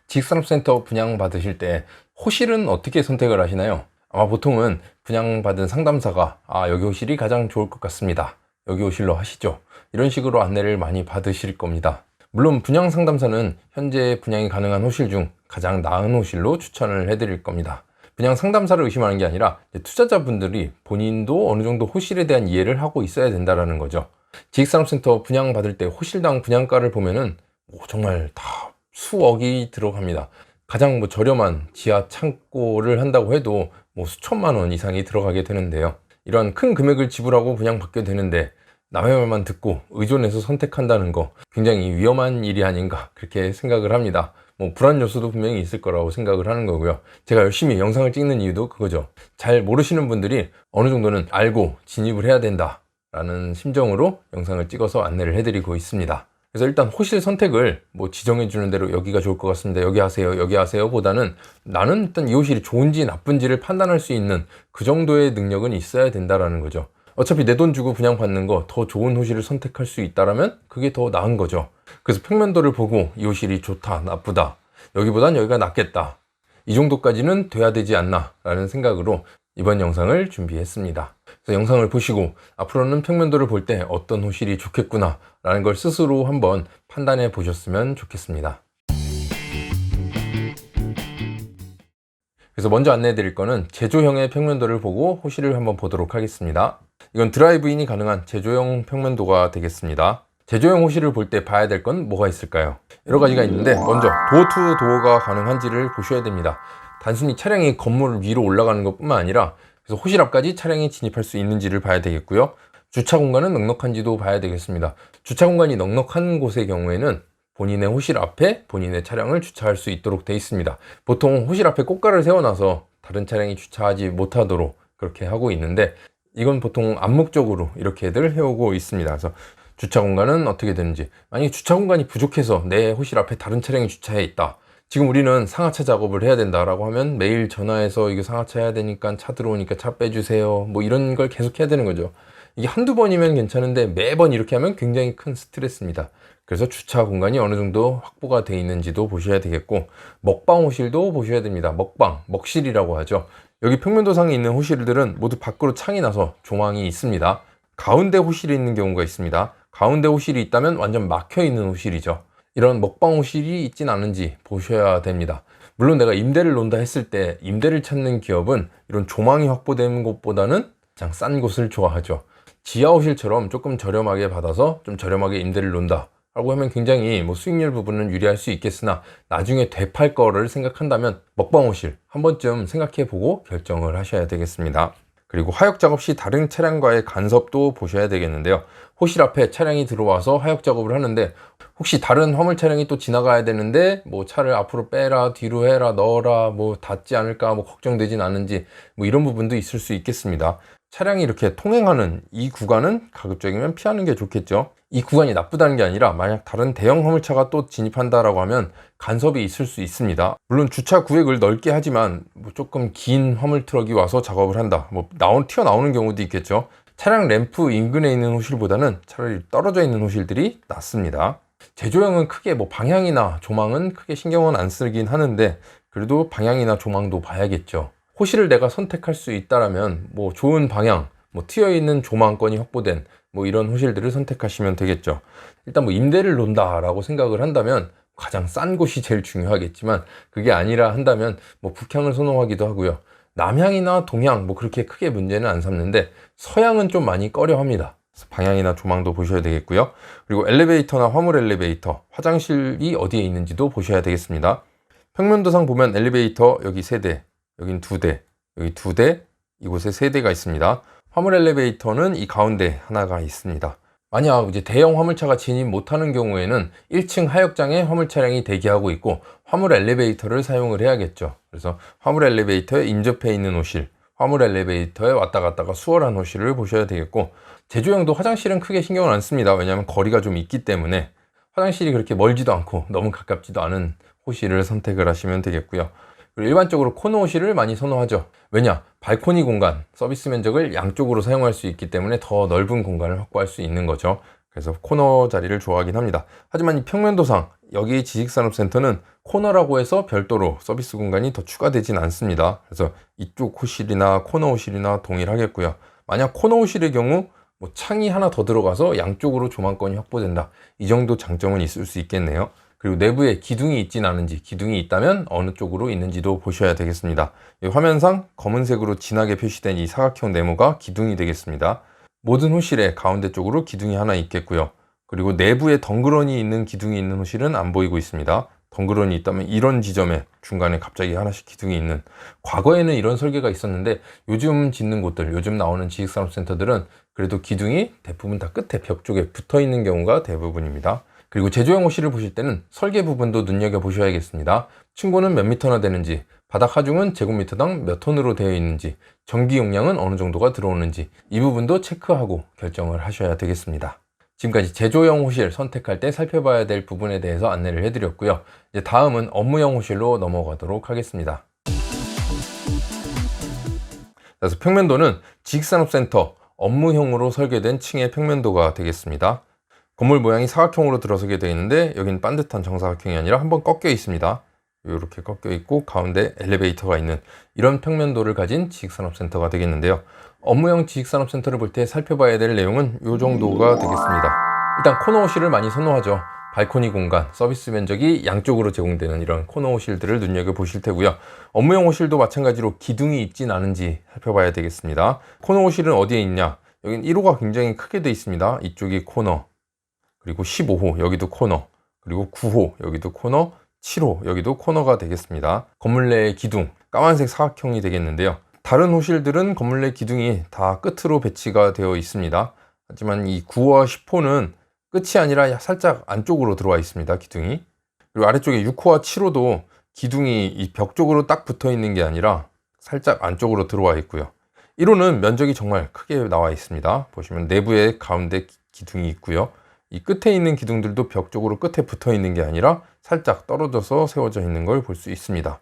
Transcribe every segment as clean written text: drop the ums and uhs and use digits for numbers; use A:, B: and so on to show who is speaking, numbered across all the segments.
A: 지식산업센터 분양받으실 때 호실은 어떻게 선택을 하시나요? 아마 보통은 분양받은 상담사가 여기 호실이 가장 좋을 것 같습니다, 여기 호실로 하시죠, 이런 식으로 안내를 많이 받으실 겁니다. 물론 분양 상담사는 현재 분양이 가능한 호실 중 가장 나은 호실로 추천을 해드릴 겁니다. 분양 상담사를 의심하는 게 아니라 투자자분들이 본인도 어느 정도 호실에 대한 이해를 하고 있어야 된다는 거죠. 지식산업센터 분양받을 때 호실당 분양가를 보면은 정말 다 수억이 들어갑니다. 가장 저렴한 지하 창고를 한다고 해도 수천만 원 이상이 들어가게 되는데요. 이런 큰 금액을 지불하고 분양받게 되는데 남의 말만 듣고 의존해서 선택한다는 거 굉장히 위험한 일이 아닌가 그렇게 생각을 합니다. 불안 요소도 분명히 있을 거라고 생각을 하는 거고요. 제가 열심히 영상을 찍는 이유도 그거죠. 잘 모르시는 분들이 어느 정도는 알고 진입을 해야 된다 라는 심정으로 영상을 찍어서 안내를 해드리고 있습니다. 그래서 일단 호실 선택을 지정해 주는 대로 여기가 좋을 것 같습니다, 여기 하세요 보다는 나는 일단 이 호실이 좋은지 나쁜지를 판단할 수 있는 그 정도의 능력은 있어야 된다라는 거죠. 어차피 내 돈 주고 분양받는 거 더 좋은 호실을 선택할 수 있다라면 그게 더 나은 거죠. 그래서 평면도를 보고 이 호실이 좋다 나쁘다, 여기보단 여기가 낫겠다, 이 정도까지는 돼야 되지 않나 라는 생각으로 이번 영상을 준비했습니다. 그래서 영상을 보시고 앞으로는 평면도를 볼 때 어떤 호실이 좋겠구나 라는 걸 스스로 한번 판단해 보셨으면 좋겠습니다. 그래서 먼저 안내해 드릴 거는 제조형의 평면도를 보고 호실을 한번 보도록 하겠습니다. 이건 드라이브인이 가능한 제조형 평면도가 되겠습니다. 제조형 호실을 볼 때 봐야 될 건 뭐가 있을까요? 여러 가지가 있는데 먼저 도어 투 도어가 가능한지를 보셔야 됩니다. 단순히 차량이 건물 위로 올라가는 것 뿐만 아니라 그래서 호실 앞까지 차량이 진입할 수 있는지를 봐야 되겠고요. 주차 공간은 넉넉한지도 봐야 되겠습니다. 주차 공간이 넉넉한 곳의 경우에는 본인의 호실 앞에 본인의 차량을 주차할 수 있도록 되어 있습니다. 보통 호실 앞에 꽃가를 세워놔서 다른 차량이 주차하지 못하도록 그렇게 하고 있는데 이건 보통 암묵적으로 이렇게들 해오고 있습니다. 그래서 주차 공간은 어떻게 되는지, 만약에 주차 공간이 부족해서 내 호실 앞에 다른 차량이 주차해 있다, 지금 우리는 상하차 작업을 해야 된다라고 하면 매일 전화해서 이거 상하차 해야 되니까 차 들어오니까 차 빼주세요 이런 걸 계속 해야 되는 거죠. 이게 한두 번이면 괜찮은데 매번 이렇게 하면 굉장히 큰 스트레스입니다. 그래서 주차 공간이 어느 정도 확보가 되어 있는지도 보셔야 되겠고, 먹방 호실도 보셔야 됩니다. 먹실이라고 하죠. 여기 평면도상에 있는 호실들은 모두 밖으로 창이 나서 조망이 있습니다. 가운데 호실이 있는 경우가 있습니다. 가운데 호실이 있다면 완전 막혀 있는 호실이죠. 이런 먹방 호실이 있진 않은지 보셔야 됩니다. 물론 내가 임대를 논다 했을 때 임대를 찾는 기업은 이런 조망이 확보된 곳보다는 가장 싼 곳을 좋아하죠. 지하 호실처럼 조금 저렴하게 받아서 좀 저렴하게 임대를 논다 라고 하면 굉장히 수익률 부분은 유리할 수 있겠으나 나중에 되팔 거를 생각한다면 먹방 호실 한 번쯤 생각해 보고 결정을 하셔야 되겠습니다. 그리고 하역 작업 시 다른 차량과의 간섭도 보셔야 되겠는데요. 호실 앞에 차량이 들어와서 하역 작업을 하는데 혹시 다른 화물 차량이 또 지나가야 되는데 차를 앞으로 빼라, 뒤로 해라, 넣어라, 닿지 않을까 걱정되진 않은지 이런 부분도 있을 수 있겠습니다. 차량이 이렇게 통행하는 이 구간은 가급적이면 피하는 게 좋겠죠. 이 구간이 나쁘다는 게 아니라 만약 다른 대형 화물차가 또 진입한다라고 하면 간섭이 있을 수 있습니다. 물론 주차 구획을 넓게 하지만 조금 긴 화물 트럭이 와서 작업을 한다, 튀어나오는 경우도 있겠죠. 차량 램프 인근에 있는 호실보다는 차라리 떨어져 있는 호실들이 낫습니다. 제조형은 크게 방향이나 조망은 크게 신경은 안 쓰긴 하는데 그래도 방향이나 조망도 봐야겠죠. 호실을 내가 선택할 수 있다라면 좋은 방향, 트여있는 조망권이 확보된 이런 호실들을 선택하시면 되겠죠. 일단 임대를 논다라고 생각을 한다면 가장 싼 곳이 제일 중요하겠지만 그게 아니라 한다면 북향을 선호하기도 하고요. 남향이나 동향 그렇게 크게 문제는 안 삼는데 서향은 좀 많이 꺼려합니다. 방향이나 조망도 보셔야 되겠고요. 그리고 엘리베이터나 화물 엘리베이터, 화장실이 어디에 있는지도 보셔야 되겠습니다. 평면도상 보면 엘리베이터 여기 3대, 여긴 2대, 여기 2대, 이곳에 3대가 있습니다. 화물 엘리베이터는 이 가운데 하나가 있습니다. 만약 대형 화물차가 진입 못하는 경우에는 1층 하역장에 화물 차량이 대기하고 있고 화물 엘리베이터를 사용을 해야겠죠. 그래서 화물 엘리베이터에 인접해 있는 호실, 화물 엘리베이터에 왔다 갔다가 수월한 호실을 보셔야 되겠고, 제조형도 화장실은 크게 신경을 안 씁니다. 왜냐하면 거리가 좀 있기 때문에 화장실이 그렇게 멀지도 않고 너무 가깝지도 않은 호실을 선택을 하시면 되겠고요. 그리고 일반적으로 코너 호실을 많이 선호하죠. 왜냐? 발코니 공간, 서비스 면적을 양쪽으로 사용할 수 있기 때문에 더 넓은 공간을 확보할 수 있는 거죠. 그래서 코너 자리를 좋아하긴 합니다. 하지만 이 평면도상 여기 지식산업센터는 코너라고 해서 별도로 서비스 공간이 더 추가되진 않습니다. 그래서 이쪽 호실이나 코너 호실이나 동일하겠고요. 만약 코너 호실의 경우 뭐 창이 하나 더 들어가서 양쪽으로 조망권이 확보된다. 이 정도 장점은 있을 수 있겠네요. 그리고 내부에 기둥이 있진 않은지, 기둥이 있다면 어느 쪽으로 있는지도 보셔야 되겠습니다. 이 화면상 검은색으로 진하게 표시된 이 사각형 네모가 기둥이 되겠습니다. 모든 호실의 가운데 쪽으로 기둥이 하나 있겠고요. 그리고 내부에 덩그러니 있는 기둥이 있는 호실은 안 보이고 있습니다. 덩그러니 있다면 이런 지점에 중간에 갑자기 하나씩 기둥이 있는, 과거에는 이런 설계가 있었는데 요즘 짓는 곳들, 요즘 나오는 지식산업센터들은 그래도 기둥이 대부분 다 끝에 벽 쪽에 붙어 있는 경우가 대부분입니다. 그리고 제조형 호실을 보실 때는 설계 부분도 눈여겨보셔야겠습니다. 층고는 몇 미터나 되는지, 바닥 하중은 제곱미터당 몇 톤으로 되어 있는지, 전기 용량은 어느 정도가 들어오는지, 이 부분도 체크하고 결정을 하셔야 되겠습니다. 지금까지 제조형 호실 선택할 때 살펴봐야 될 부분에 대해서 안내를 해드렸고요. 이제 다음은 업무형 호실로 넘어가도록 하겠습니다. 그래서 평면도는 지식산업센터 업무형으로 설계된 층의 평면도가 되겠습니다. 건물 모양이 사각형으로 들어서게 되어 있는데 여기는 반듯한 정사각형이 아니라 한번 꺾여 있습니다. 이렇게 꺾여 있고 가운데 엘리베이터가 있는 이런 평면도를 가진 지식산업센터가 되겠는데요. 업무형 지식산업센터를 볼 때 살펴봐야 될 내용은 이 정도가 되겠습니다. 일단 코너 호실을 많이 선호하죠. 발코니 공간, 서비스 면적이 양쪽으로 제공되는 이런 코너 호실들을 눈여겨보실 테고요. 업무형 호실도 마찬가지로 기둥이 있진 않은지 살펴봐야 되겠습니다. 코너 호실은 어디에 있냐? 여기는 1호가 굉장히 크게 되어 있습니다. 이쪽이 코너, 그리고 15호 여기도 코너, 그리고 9호 여기도 코너, 7호 여기도 코너가 되겠습니다. 건물 내의 기둥, 까만색 사각형이 되겠는데요. 다른 호실들은 건물 내 기둥이 다 끝으로 배치가 되어 있습니다. 하지만 이 9호와 10호는 끝이 아니라 살짝 안쪽으로 들어와 있습니다. 기둥이. 그리고 아래쪽에 6호와 7호도 기둥이 이 벽 쪽으로 딱 붙어 있는 게 아니라 살짝 안쪽으로 들어와 있고요. 1호는 면적이 정말 크게 나와 있습니다. 보시면 내부에 가운데 기둥이 있고요. 이 끝에 있는 기둥들도 벽 쪽으로 끝에 붙어 있는 게 아니라 살짝 떨어져서 세워져 있는 걸 볼 수 있습니다.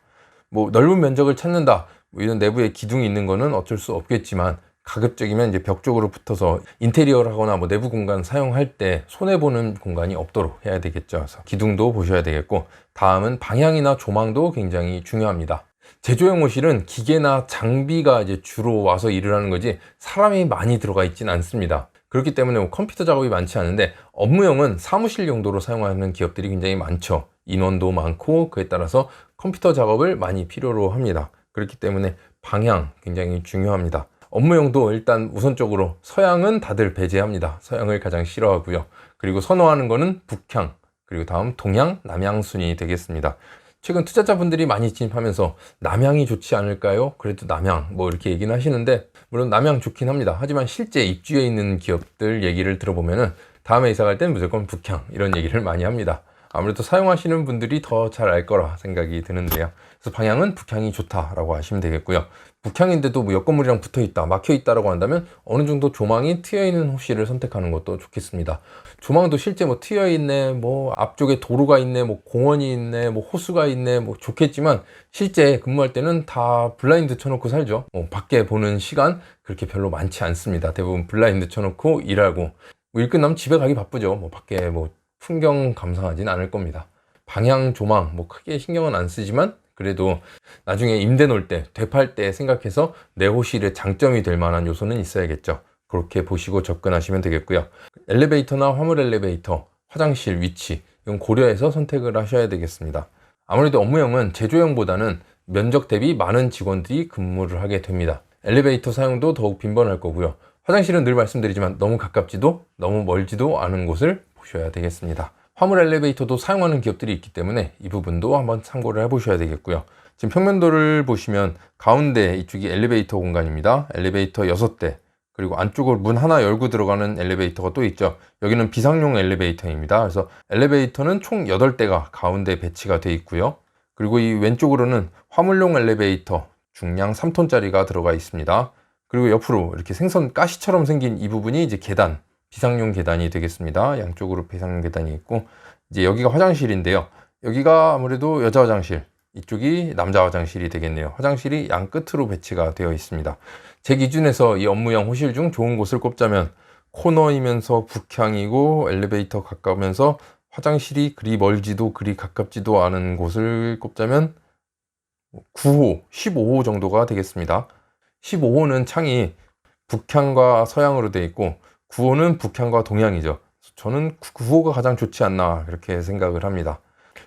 A: 뭐 넓은 면적을 찾는다, 뭐 이런 내부에 기둥이 있는 거는 어쩔 수 없겠지만 가급적이면 이제 벽 쪽으로 붙어서 인테리어를 하거나 뭐 내부 공간 사용할 때 손해보는 공간이 없도록 해야 되겠죠. 그래서 기둥도 보셔야 되겠고, 다음은 방향이나 조망도 굉장히 중요합니다. 제조형 호실은 기계나 장비가 이제 주로 와서 일을 하는 거지 사람이 많이 들어가 있진 않습니다. 그렇기 때문에 뭐 컴퓨터 작업이 많지 않은데 업무용은 사무실 용도로 사용하는 기업들이 굉장히 많죠. 인원도 많고 그에 따라서 컴퓨터 작업을 많이 필요로 합니다. 그렇기 때문에 방향 굉장히 중요합니다. 업무용도 일단 우선적으로 서양은 다들 배제합니다. 서양을 가장 싫어하고요. 그리고 선호하는 거는 북향, 그리고 다음 동양, 남양 순이 되겠습니다. 최근 투자자분들이 많이 진입하면서 남양이 좋지 않을까요? 그래도 남양 뭐 이렇게 얘기는 하시는데, 물론 남양 좋긴 합니다. 하지만 실제 입주해 있는 기업들 얘기를 들어보면은 다음에 이사 갈 땐 무조건 북향 이런 얘기를 많이 합니다. 아무래도 사용하시는 분들이 더 잘 알 거라 생각이 드는데요. 그래서 방향은 북향이 좋다라고 하시면 되겠고요. 북향인데도 뭐 옆 건물이랑 붙어 있다, 막혀 있다라고 한다면 어느 정도 조망이 트여 있는 호실을 선택하는 것도 좋겠습니다. 조망도 실제 뭐 트여 있네, 뭐 앞쪽에 도로가 있네, 뭐 공원이 있네, 뭐 호수가 있네, 뭐 좋겠지만 실제 근무할 때는 다 블라인드 쳐놓고 살죠. 밖에 보는 시간 그렇게 별로 많지 않습니다. 대부분 블라인드 쳐놓고 일하고, 뭐 일 끝나면 집에 가기 바쁘죠. 뭐 밖에 뭐 풍경 감상하진 않을 겁니다. 방향 조망 뭐 크게 신경은 안 쓰지만 그래도 나중에 임대 놓을 때, 되팔 때 생각해서 내 호실의 장점이 될 만한 요소는 있어야겠죠. 그렇게 보시고 접근하시면 되겠고요. 엘리베이터나 화물 엘리베이터, 화장실 위치 이건 고려해서 선택을 하셔야 되겠습니다. 아무래도 업무형은 제조형보다는 면적 대비 많은 직원들이 근무를 하게 됩니다. 엘리베이터 사용도 더욱 빈번할 거고요. 화장실은 늘 말씀드리지만 너무 가깝지도 너무 멀지도 않은 곳을 보셔야 되겠습니다. 화물 엘리베이터도 사용하는 기업들이 있기 때문에 이 부분도 한번 참고를 해보셔야 되겠고요. 지금 평면도를 보시면 가운데 이쪽이 엘리베이터 공간입니다. 엘리베이터 6대, 그리고 안쪽으로 문 하나 열고 들어가는 엘리베이터가 또 있죠. 여기는 비상용 엘리베이터입니다. 그래서 엘리베이터는 총 8대가 가운데 배치가 되어 있고요. 그리고 이 왼쪽으로는 화물용 엘리베이터 중량 3톤짜리가 들어가 있습니다. 그리고 옆으로 이렇게 생선 가시처럼 생긴 이 부분이 이제 계단, 비상용 계단이 되겠습니다. 양쪽으로 비상용 계단이 있고, 이제 여기가 화장실인데요. 여기가 아무래도 여자 화장실, 이쪽이 남자 화장실이 되겠네요. 화장실이 양 끝으로 배치가 되어 있습니다. 제 기준에서 이 업무형 호실 중 좋은 곳을 꼽자면 코너이면서 북향이고 엘리베이터 가까우면서 화장실이 그리 멀지도 그리 가깝지도 않은 곳을 꼽자면 9호, 15호 정도가 되겠습니다. 15호는 창이 북향과 서양으로 되어 있고 9호는 북향과 동향이죠. 저는 9호가 가장 좋지 않나 그렇게 생각을 합니다.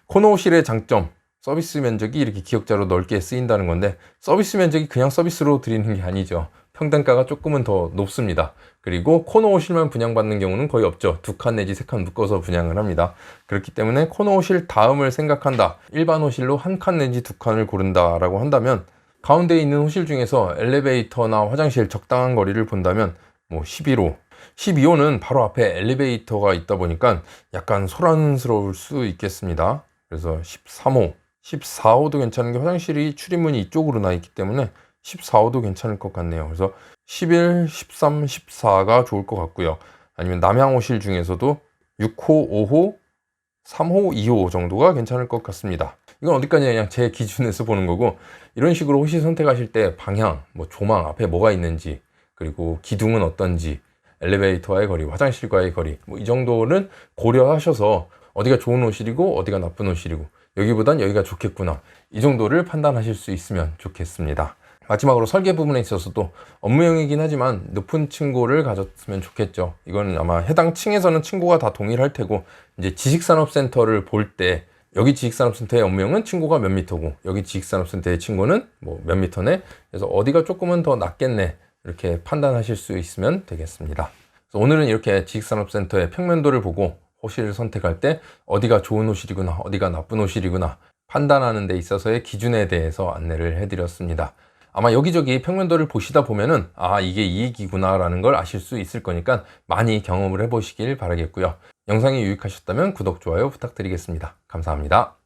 A: 코너호실의 장점, 서비스 면적이 이렇게 기역자로 넓게 쓰인다는 건데 서비스 면적이 그냥 서비스로 드리는 게 아니죠. 평당가가 조금은 더 높습니다. 그리고 코너호실만 분양받는 경우는 거의 없죠. 2칸 내지 3칸 묶어서 분양을 합니다. 그렇기 때문에 코너호실 다음을 생각한다. 일반 호실로 1칸 내지 2칸을 고른다 라고 한다면 가운데 있는 호실 중에서 엘리베이터나 화장실 적당한 거리를 본다면 뭐 11호, 12호는 바로 앞에 엘리베이터가 있다 보니까 약간 소란스러울 수 있겠습니다. 그래서 13호, 14호도 괜찮은 게 화장실이 출입문이 이쪽으로 나 있기 때문에 14호도 괜찮을 것 같네요. 그래서 11, 13, 14가 좋을 것 같고요. 아니면 남향호실 중에서도 6호, 5호, 3호, 2호 정도가 괜찮을 것 같습니다. 이건 어디까지 그냥 제 기준에서 보는 거고 이런 식으로 호실 선택하실 때 방향, 뭐 조망 앞에 뭐가 있는지 그리고 기둥은 어떤지 엘리베이터와의 거리, 화장실과의 거리 뭐 이 정도는 고려하셔서 어디가 좋은 호실이고 어디가 나쁜 호실이고 여기보단 여기가 좋겠구나 이 정도를 판단하실 수 있으면 좋겠습니다. 마지막으로 설계 부분에 있어서도 업무용이긴 하지만 높은 층고를 가졌으면 좋겠죠. 이건 아마 해당 층에서는 층고가 다 동일할 테고 이제 지식산업센터를 볼 때 여기 지식산업센터의 업무용은 층고가 몇 미터고 여기 지식산업센터의 층고는 뭐 몇 미터네. 그래서 어디가 조금은 더 낫겠네 이렇게 판단하실 수 있으면 되겠습니다. 그래서 오늘은 이렇게 지식산업센터의 평면도를 보고 호실을 선택할 때 어디가 좋은 호실이구나 어디가 나쁜 호실이구나 판단하는 데 있어서의 기준에 대해서 안내를 해드렸습니다. 아마 여기저기 평면도를 보시다 보면은 아 이게 이익이구나 라는 걸 아실 수 있을 거니까 많이 경험을 해보시길 바라겠고요. 영상이 유익하셨다면 구독, 좋아요 부탁드리겠습니다. 감사합니다.